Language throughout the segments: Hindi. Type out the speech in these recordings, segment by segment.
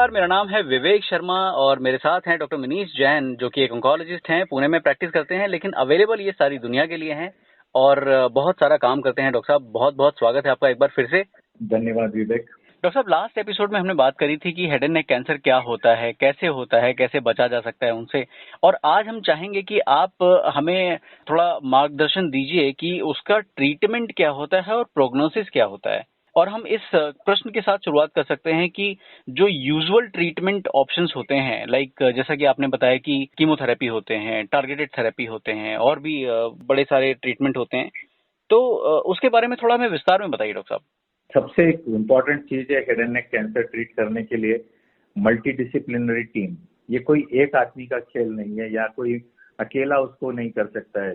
नमस्कार, मेरा नाम है विवेक शर्मा और मेरे साथ हैं डॉक्टर मनीष जैन, जो कि एक ऑन्कोलॉजिस्ट हैं, पुणे में प्रैक्टिस करते हैं, लेकिन अवेलेबल ये सारी दुनिया के लिए हैं और बहुत सारा काम करते हैं। डॉक्टर साहब, बहुत बहुत स्वागत है आपका एक बार फिर से। धन्यवाद विवेक। डॉक्टर साहब, लास्ट एपिसोड में हमने बात करी थी कि हेड एंड नेक कैंसर क्या होता है, कैसे बचा जा सकता है उनसे, और आज हम चाहेंगे कि आप हमें थोड़ा मार्गदर्शन दीजिए कि उसका ट्रीटमेंट क्या होता है और प्रोग्नोसिस क्या होता है। और हम इस प्रश्न के साथ शुरुआत कर सकते हैं कि जो यूजुअल ट्रीटमेंट ऑप्शंस होते हैं, लाइक जैसा कि आपने बताया कि कीमोथेरेपी होते हैं, टारगेटेड थेरेपी होते हैं और भी बड़े सारे ट्रीटमेंट होते हैं, तो उसके बारे में थोड़ा हमें विस्तार में बताइए डॉक्टर साहब। सबसे इम्पोर्टेंट चीज है head and neck cancer treat करने के लिए मल्टी डिसिप्लिनरी टीम। ये कोई एक आदमी का खेल नहीं है या कोई अकेला उसको नहीं कर सकता है।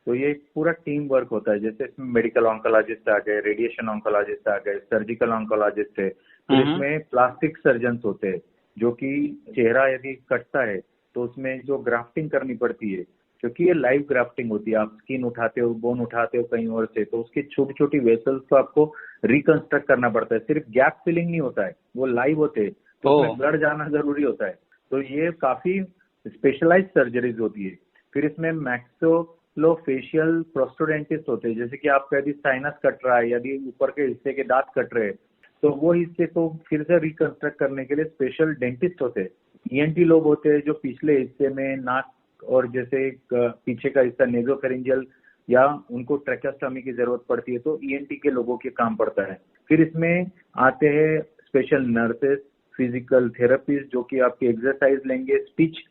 तो ये पूरा टीम वर्क होता है। जैसे इसमें मेडिकल ऑन्कोलॉजिस्ट आ गए, रेडिएशन ऑन्कोलॉजिस्ट आ गए, सर्जिकल ऑन्कोलॉजिस्ट है, फिर इसमें प्लास्टिक सर्जन होते हैं जो कि चेहरा यदि कटता है तो उसमें जो ग्राफ्टिंग करनी पड़ती है, क्योंकि ये लाइव ग्राफ्टिंग होती है। आप स्किन उठाते हो, बोन उठाते हो कहीं और से, तो उसकी छोटी छोटी वेसल्स को आपको रिकंस्ट्रक्ट करना पड़ता है। सिर्फ गैप फिलिंग नहीं होता है, वो लाइव होते हैं, तो उसमें ब्लड जाना जरूरी होता है। तो ये काफी स्पेशलाइज्ड सर्जरीज होती है। फिर इसमें मैक्सिलोफेशियल प्रोस्टोडेंटिस्ट होते हैं। जैसे कि आपका यदि साइनस कट रहा है, यदि ऊपर के हिस्से के दांत कट रहे हैं, तो वो हिस्से को फिर से रिकंस्ट्रक्ट करने के लिए स्पेशल डेंटिस्ट होते हैं। ईएनटी लोग होते हैं जो पिछले हिस्से में नाक और जैसे पीछे का हिस्सा नेजोफेरिंजियल या उनको ट्रैकेस्टोमी की जरूरत पड़ती है, तो ईएनटी के लोगों के काम पड़ता है। फिर इसमें आते हैं स्पेशल नर्सेस, फिजिकल थेरेपिस्ट जो कि आपकी एक्सरसाइज लेंगे, स्पीच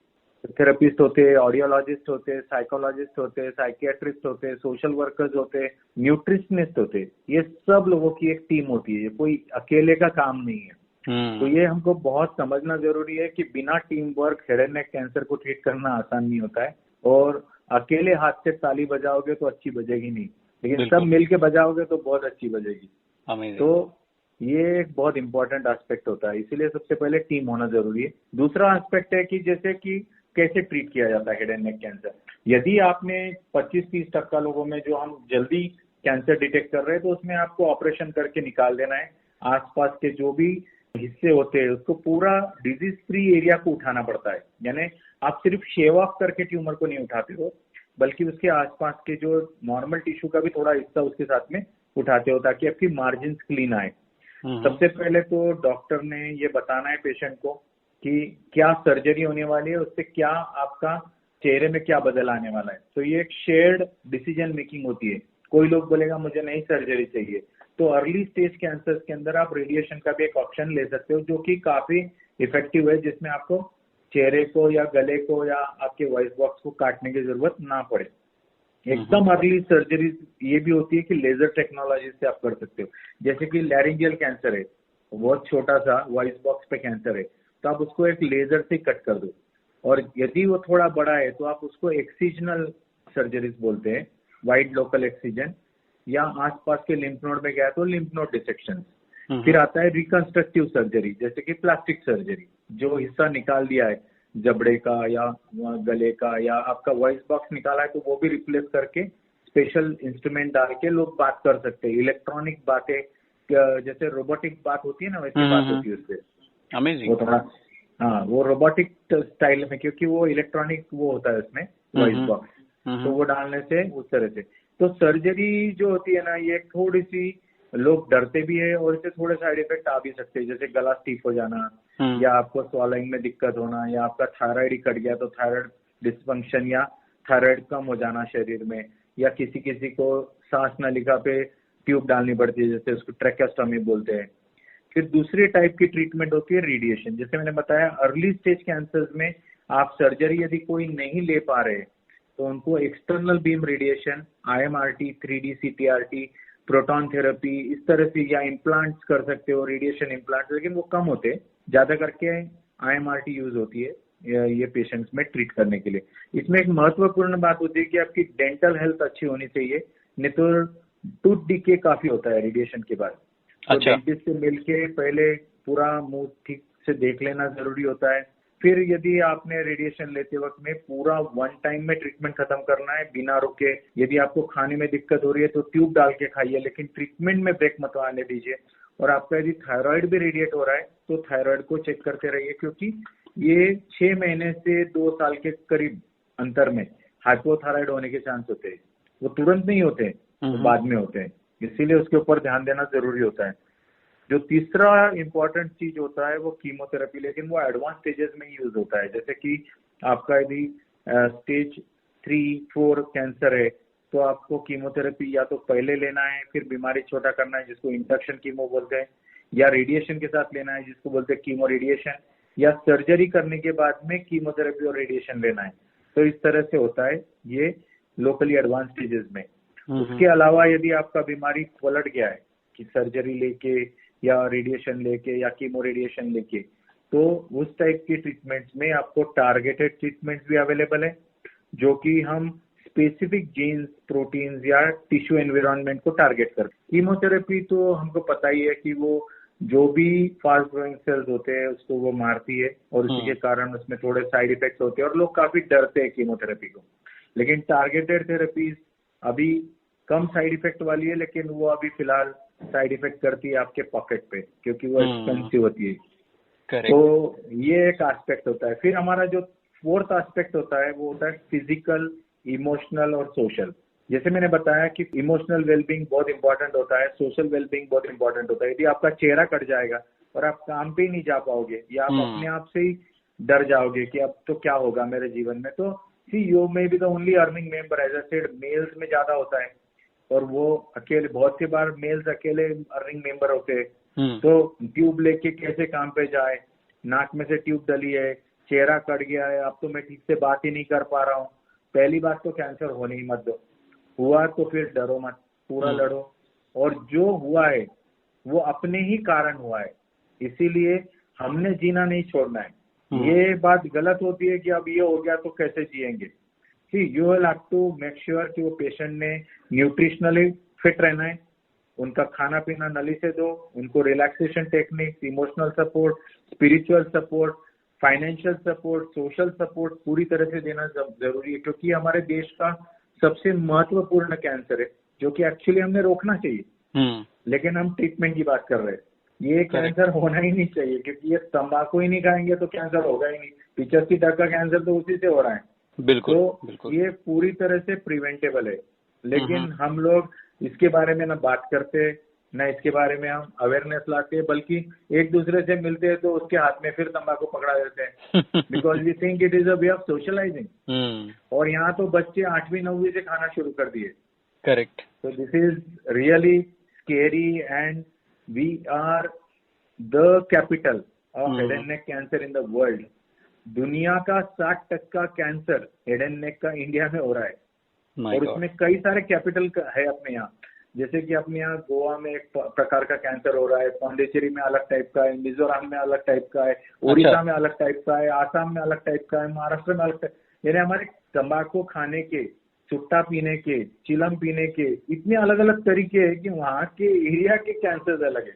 थेरेपिस्ट होते हैं, ऑडियोलॉजिस्ट होते हैं, साइकोलॉजिस्ट होते हैं, साइकियाट्रिस्ट होते हैं, सोशल वर्कर्स होते हैं, न्यूट्रिशनिस्ट होते हैं। ये सब लोगों की एक टीम होती है, ये कोई अकेले का काम नहीं है। तो ये हमको बहुत समझना जरूरी है कि बिना team work head and neck cancer को ट्रीट करना आसान नहीं होता है। और अकेले हाथ से ताली बजाओगे तो अच्छी बजेगी नहीं, लेकिन सब मिलके बजाओगे तो बहुत अच्छी बजेगी। तो ये एक बहुत इंपॉर्टेंट एस्पेक्ट होता है, इसीलिए सबसे पहले टीम होना जरूरी है। दूसरा एस्पेक्ट है कि जैसे कि कैसे ट्रीट किया जाता है हेड एंड नेक कैंसर। यदि आपने 25-30% लोगों में जो हम जल्दी कैंसर डिटेक्ट कर रहे हैं, तो उसमें आपको ऑपरेशन करके निकाल देना है। आसपास के जो भी हिस्से होते हैं उसको पूरा डिजीज फ्री एरिया को उठाना पड़ता है। यानी आप सिर्फ शेव ऑफ करके ट्यूमर को नहीं उठाते हो, बल्कि उसके आसपास के जो नॉर्मल टिश्यू का भी थोड़ा हिस्सा उसके साथ में उठाते हो, ताकि आपकी मार्जिन क्लीन आए। सबसे पहले तो डॉक्टर ने ये बताना है पेशेंट को कि क्या सर्जरी होने वाली है, उससे क्या आपका चेहरे में क्या बदल आने वाला है। तो ये एक शेयर्ड डिसीजन मेकिंग होती है। कोई लोग बोलेगा मुझे नहीं सर्जरी चाहिए, तो अर्ली स्टेज कैंसर के अंदर आप रेडिएशन का भी एक ऑप्शन ले सकते हो, जो कि काफी इफेक्टिव है, जिसमें आपको चेहरे को या गले को या आपके वॉइस बॉक्स को काटने की जरूरत ना पड़े। एकदम अर्ली सर्जरी ये भी होती है कि लेजर टेक्नोलॉजी से आप कर सकते हो। जैसे कि लैरिंजियल कैंसर है, बहुत छोटा सा वॉइस बॉक्स पे कैंसर है, तो आप उसको एक लेजर से कट कर दो। और यदि वो थोड़ा बड़ा है तो आप उसको एक्सीजनल सर्जरीज बोलते हैं, वाइड लोकल एक्सीजन, या आसपास के लिम्फ नोड में गया तो लिम्फ नोड डिसेक्शन। फिर आता है रिकंस्ट्रक्टिव सर्जरी, जैसे कि प्लास्टिक सर्जरी, जो हिस्सा निकाल दिया है जबड़े का या गले का या आपका वॉइस बॉक्स निकाला है, तो वो भी रिप्लेस करके स्पेशल इंस्ट्रूमेंट डाल के लोग बात कर सकते हैं। इलेक्ट्रॉनिक बातें, जैसे रोबोटिक बात होती है ना, वैसी बात होती है उससे। अमेजिंग। वो थोड़ा वो रोबोटिक स्टाइल में, क्योंकि वो इलेक्ट्रॉनिक वो होता है उसमें वॉइस बॉक्स, तो वो डालने से उस तरह से। तो सर्जरी जो होती है ना, ये थोड़ी सी लोग डरते भी है और इससे थोड़े साइड इफेक्ट आ भी सकते हैं, जैसे गला स्टीफ हो जाना, या आपको स्वॉलोइंग में दिक्कत होना, या आपका थायराइड ही कट गया तो थायराइड डिस्फंक्शन या थायराइड कम हो जाना शरीर में, या किसी किसी को सांस नलिका पे ट्यूब डालनी पड़ती है, जैसे उसको ट्रैकेस्टोमी बोलते हैं। फिर दूसरी टाइप की ट्रीटमेंट होती है रेडिएशन। जैसे मैंने बताया, अर्ली स्टेज कैंसर में आप सर्जरी यदि कोई नहीं ले पा रहे तो उनको external beam radiation, IMRT, 3D CTRT, proton therapy, इस तरह से, या इम्प्लांट्स कर सकते हो, रेडिएशन इम्प्लांट्स, लेकिन वो कम होते हैं। ज्यादा करके IMRT यूज होती है ये पेशेंट्स में ट्रीट करने के लिए। इसमें एक महत्वपूर्ण बात होती है कि आपकी डेंटल हेल्थ अच्छी होनी चाहिए, नहीं तो टूथ डिके काफी होता है रेडिएशन के बाद। तो डेंटिस्ट से मिलके पहले पूरा मुंह ठीक से देख लेना जरूरी होता है। फिर यदि आपने रेडिएशन लेते वक्त में पूरा वन टाइम में ट्रीटमेंट खत्म करना है बिना रुके। यदि आपको खाने में दिक्कत हो रही है तो ट्यूब डाल के खाइए, लेकिन ट्रीटमेंट में ब्रेक मत आने दीजिए। और आपका यदि थायराइड भी रेडिएट हो रहा है तो थायराइड को चेक करते रहिए, क्योंकि ये 6 महीने से 2 साल के करीब अंतर में हाइपोथायराइड होने के चांस होते हैं। वो तुरंत नहीं होते, वो बाद में होते हैं, इसीलिए उसके ऊपर ध्यान देना जरूरी होता है। जो तीसरा इम्पोर्टेंट चीज होता है वो कीमोथेरेपी, लेकिन वो एडवांस स्टेजेस में यूज होता है। जैसे कि आपका यदि स्टेज 3-4 कैंसर है तो आपको कीमोथेरेपी या तो पहले लेना है, फिर बीमारी छोटा करना है जिसको इंडक्शन कीमो बोलते हैं, या रेडिएशन के साथ लेना है जिसको बोलते हैं कीमो रेडिएशन, या सर्जरी करने के बाद में कीमोथेरेपी और रेडिएशन लेना है। तो इस तरह से होता है ये लोकली एडवांस स्टेजेस में। उसके अलावा यदि आपका बीमारी पलट गया है कि सर्जरी लेके या रेडिएशन लेके या कीमो रेडिएशन लेके, तो उस टाइप की ट्रीटमेंट्स में आपको टारगेटेड ट्रीटमेंट्स भी अवेलेबल है, जो कि हम स्पेसिफिक जीन्स, प्रोटीन्स या टिश्यू एनवायरनमेंट को टारगेट करते हैं। कीमोथेरेपी तो हमको पता ही है कि वो जो भी फास्ट ग्रोइंग सेल्स होते हैं उसको वो मारती है, और इसी के कारण उसमें थोड़े साइड इफेक्ट्स होते हैं और लोग काफी डरते हैं कीमोथेरेपी को। लेकिन टारगेटेड थेरेपीज अभी कम साइड इफेक्ट वाली है, लेकिन वो अभी फिलहाल साइड इफेक्ट करती है आपके पॉकेट पे, क्योंकि वो एक्सपेंसिव होती है। तो ये एक एस्पेक्ट होता है। फिर हमारा जो फोर्थ एस्पेक्ट होता है वो होता है फिजिकल, इमोशनल और सोशल। जैसे मैंने बताया कि इमोशनल वेलबींग बहुत इंपॉर्टेंट होता है, सोशल वेलबींग बहुत इंपॉर्टेंट होता है। यदि आपका चेहरा कट जाएगा और आप काम पे ही नहीं जा पाओगे, या आप अपने आप से ही डर जाओगे कि अब तो क्या होगा मेरे जीवन में, तो see you may be the only earning member. As I said, males में ज्यादा होता है और वो अकेले, बहुत सी बार मेल्स अकेले अर्निंग मेंबर होते हैं। तो ट्यूब लेके कैसे काम पे जाए, नाक में से ट्यूब डली है, चेहरा कट गया है, अब तो मैं ठीक से बात ही नहीं कर पा रहा हूँ। पहली बात तो कैंसर होने ही मत दो, हुआ तो फिर डरो मत, पूरा लड़ो। और जो हुआ है वो अपने ही कारण हुआ है, इसीलिए हमने जीना नहीं छोड़ना है। ये बात गलत होती है कि अब ये हो गया तो कैसे जिएंगे। See you will have to make sure कि वो पेशेंट ने न्यूट्रिशनली फिट रहना है, उनका खाना पीना नली से दो, उनको relaxation techniques, emotional support, spiritual support, financial support, social support पूरी तरह से देना जरूरी है, क्योंकि हमारे देश का सबसे महत्वपूर्ण कैंसर है जो कि एक्चुअली हमने रोकना चाहिए। लेकिन हम ट्रीटमेंट की बात कर रहे हैं। ये कैंसर होना ही नहीं चाहिए, क्योंकि ये तंबाकू ही नहीं खाएंगे तो कैंसर होगा ही नहीं। 85% कैंसर तो उसी से हो रहा है। बिल्कुल। ये पूरी तरह से प्रिवेंटेबल है, लेकिन हम लोग इसके बारे में ना बात करते, ना इसके बारे में हम अवेयरनेस लाते हैं, बल्कि एक दूसरे से मिलते हैं तो उसके हाथ में फिर तंबाकू पकड़ा देते हैं, because we think it is a way of socialising. और यहाँ तो बच्चे 8वीं 9वीं से खाना शुरू कर दिए। Correct. So this is really scary, and we are the capital of head and neck cancer in the world. दुनिया का 60% कैंसर हेड एंड नेक का इंडिया में हो रहा है। और उसमें कई सारे कैपिटल है अपने यहाँ, जैसे कि अपने यहाँ गोवा में एक प्रकार का कैंसर हो रहा है, पौंडीचेरी में अलग टाइप का है, मिजोरम में अलग टाइप का है, उड़ीसा में अलग टाइप का है, आसाम में अलग टाइप का है, महाराष्ट्र में अलग टाइप। यानी हमारे तंबाकू खाने के, सुट्टा पीने के, चिलम पीने के इतने अलग अलग तरीके हैं कि वहाँ के एरिया के कैंसर अलग है।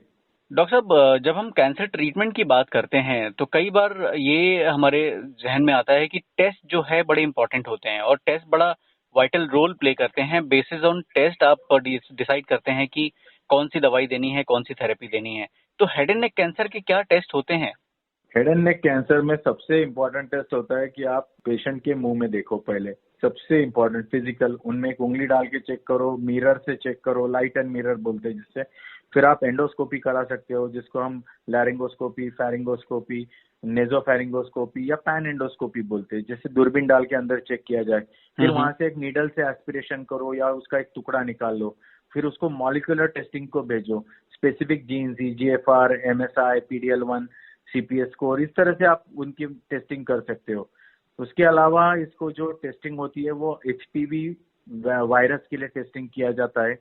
डॉक्टर साहब, जब हम कैंसर ट्रीटमेंट की बात करते हैं तो कई बार ये हमारे जहन में आता है कि टेस्ट जो है बड़े इंपॉर्टेंट होते हैं, और टेस्ट बड़ा वाइटल रोल प्ले करते हैं। बेसिस ऑन टेस्ट आप डिसाइड करते हैं कि कौन सी दवाई देनी है, कौन सी थेरेपी देनी है। तो हेड एंड नेक कैंसर के क्या टेस्ट होते हैं? हेड एंड नेक कैंसर में सबसे इम्पोर्टेंट टेस्ट होता है कि आप पेशेंट के मुंह में देखो पहले, सबसे इम्पोर्टेंट फिजिकल, उनमें एक उंगली डाल के चेक करो, मिरर से चेक करो, लाइट एंड मिरर बोलते हैं जिससे। फिर आप एंडोस्कोपी करा सकते हो, जिसको हम लैरिंगोस्कोपी, फेरिंगोस्कोपी, नेजोफेरिंगोस्कोपी या पैन एंडोस्कोपी बोलते हैं, जैसे दूरबीन डाल के अंदर चेक किया जाए। फिर वहां से एक नीडल से एस्पिरेशन करो या उसका एक टुकड़ा निकाल लो, फिर उसको मॉलिक्यूलर टेस्टिंग को भेजो, specific jeans, EGFR, MSI, PD-L1, CPS score, इस तरह से आप उनकी टेस्टिंग कर सकते हो। उसके अलावा इसको जो टेस्टिंग होती है वो HPV वायरस के लिए टेस्टिंग किया जाता है।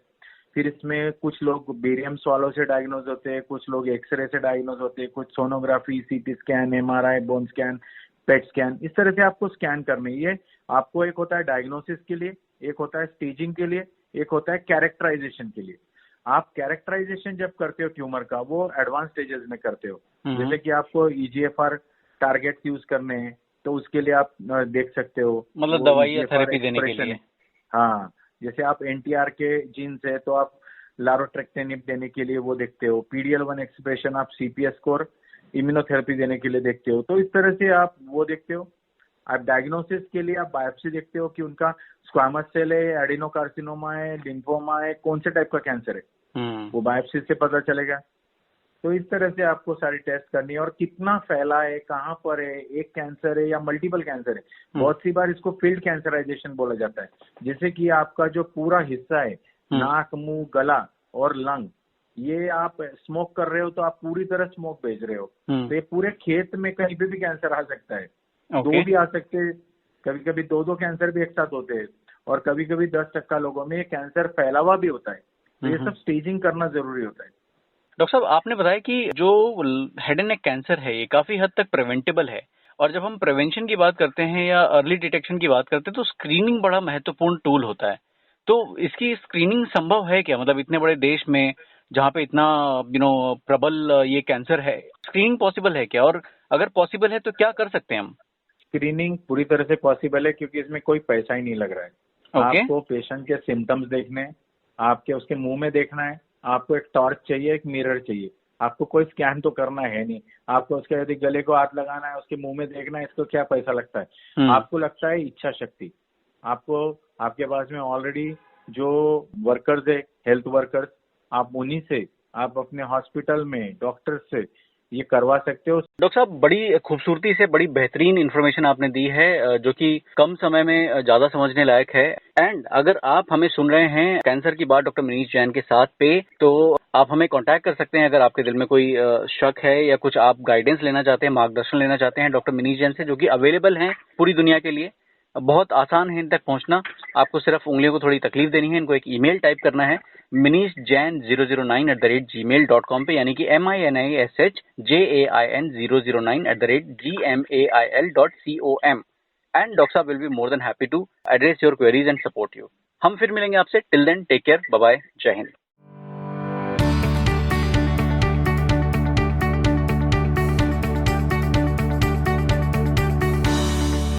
फिर इसमें कुछ लोग बेरियम स्वालो से डायग्नोज होते हैं, कुछ लोग एक्सरे से डायग्नोज होते हैं, कुछ sonography, CT scan, MRI, bone scan, PET scan, इस तरह से आपको स्कैन करने। ये आपको एक होता है डायग्नोसिस के लिए, एक होता है स्टेजिंग के लिए, एक होता है कैरेक्टराइजेशन के लिए। आप कैरेक्टराइजेशन जब करते हो ट्यूमर का, वो एडवांस स्टेजेस में करते हो। जैसे कि आपको EGFR टारगेट यूज करने हैं तो उसके लिए आप देख सकते हो, मतलब दवाई या थेरेपी देने के लिए। हाँ, जैसे आप NTR के जीन्स है तो आप लारोट्रेक्टेनिब देने के लिए वो देखते हो, PDL1 एक्सप्रेशन आप CPS स्कोर इम्यूनोथेरेपी देने के लिए देखते हो। तो इस तरह से आप वो देखते हो। आप डायग्नोसिस के लिए आप बायोप्सी देखते हो कि उनका स्क्वामस सेल है, एडिनोकार्सिनोमा है, लिम्फोमा है, कौन से टाइप का कैंसर है, वो बायोप्सी से पता चलेगा। तो इस तरह से आपको सारी टेस्ट करनी है और कितना फैला है, कहाँ पर है, एक कैंसर है या मल्टीपल कैंसर है। बहुत सी बार इसको फील्ड कैंसराइजेशन बोला जाता है, जैसे कि आपका जो पूरा हिस्सा है, नाक, मुंह, गला और लंग, ये आप स्मोक कर रहे हो तो आप पूरी तरह स्मोक भेज रहे हो, तो ये पूरे खेत में कहीं पे भी कैंसर आ सकता है। दो भी आ सकते हैं, कभी कभी दो कैंसर भी एक साथ होते हैं और कभी कभी 10% लोगों में कैंसर फैला हुआ भी होता है। तो ये सब स्टेजिंग करना जरूरी होता है। डॉक्टर साहब, आपने बताया कि जो हेड एंड नेक कैंसर है ये काफी हद तक प्रिवेंटेबल है, और जब हम प्रिवेंशन की बात करते हैं या अर्ली डिटेक्शन की बात करते हैं तो स्क्रीनिंग बड़ा महत्वपूर्ण टूल होता है। तो इसकी स्क्रीनिंग संभव है क्या? मतलब इतने बड़े देश में जहाँ पे इतना प्रबल ये कैंसर है, स्क्रीनिंग पॉसिबल है क्या? और अगर पॉसिबल है तो क्या कर सकते हैं हम? स्क्रीनिंग पूरी तरह से पॉसिबल है, क्योंकि इसमें कोई पैसा ही नहीं लग रहा है। आपको पेशेंट के सिम्टम्स देखने हैं, आपके उसके मुंह में देखना है, आपको एक टॉर्च चाहिए, एक मिरर चाहिए, आपको कोई स्कैन तो करना है नहीं। आपको उसके यदि गले को हाथ लगाना है, उसके मुंह में देखना है, इसको क्या पैसा लगता है? आपको लगता है इच्छा शक्ति। आपको आपके पास में ऑलरेडी जो वर्कर्स है, हेल्थ वर्कर्स, आप उन्हीं से, आप अपने हॉस्पिटल में डॉक्टर से ये करवा सकते हो। डॉक्टर साहब, बड़ी खूबसूरती से बड़ी बेहतरीन इन्फॉर्मेशन आपने दी है, जो कि कम समय में ज्यादा समझने लायक है। एंड अगर आप हमें सुन रहे हैं कैंसर की बात डॉक्टर मनीष जैन के साथ पे, तो आप हमें कांटेक्ट कर सकते हैं अगर आपके दिल में कोई शक है या कुछ आप गाइडेंस लेना चाहते हैं, मार्गदर्शन लेना चाहते हैं डॉक्टर मनीष जैन से, जो कि अवेलेबल हैं पूरी दुनिया के लिए। बहुत आसान है इन तक पहुंचना, आपको सिर्फ उंगलियों को थोड़ी तकलीफ देनी है, इनको एक ईमेल टाइप करना है manishjain009@gmail.com पे, यानी कि MINISHJAIN009@gmail.com, एंड डॉक्टर साहब will be more than happy to address your queries and support you. हम फिर मिलेंगे आपसे। Till then take care, bye bye, जय हिंद।